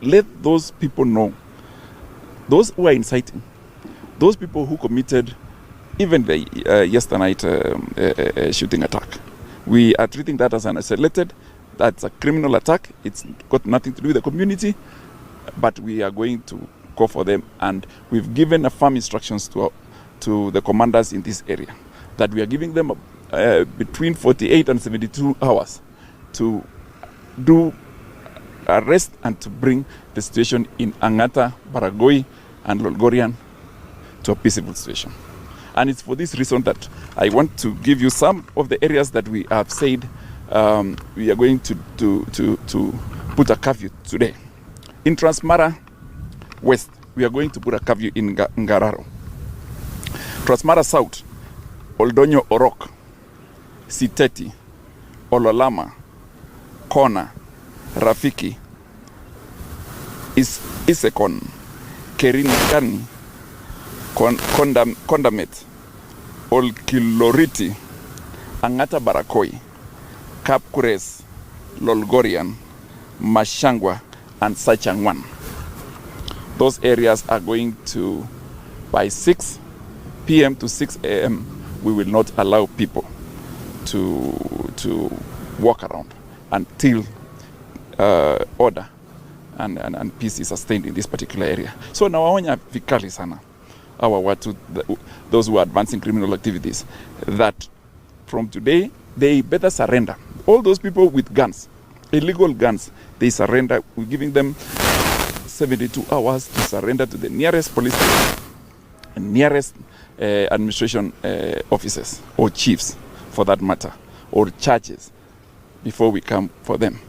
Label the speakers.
Speaker 1: let those people know, those who are inciting, those people who committed even the yesterday night shooting attack. We are treating that as an isolated, that's a criminal attack. It's got nothing to do with the community, but we are going to go for them. And we've given a firm instructions to the commanders in this area that we are giving them between 48 and 72 hours to do arrest and to bring the situation in Angata, Baragoi, and Lolgorian to a peaceful situation. And it's for this reason that I want to give you some of the areas that we have said we are going to put a curfew today. In Transmara West, we are going to put a curfew in Ngararo. Transmara South, Oldonyo Orok, Siteti, Ololama, Kona, Rafiki, Isekon, Kerinikani, Kondamet, Olkiloriti, Angata Barakoi, Kapkures, Lolgorian, Mashangwa, and Sachangwan. Those areas are going to, by 6 p.m. to 6 a.m., we will not allow people to walk around until order and peace is sustained in this particular area. So nawaonya vikali sana our watu, those who are advancing criminal activities, that from today they better surrender. All those people with guns, illegal guns, they surrender. We're giving them 72 hours to surrender to the nearest police station and nearest administration officers or chiefs, for that matter, or churches, before we come for them.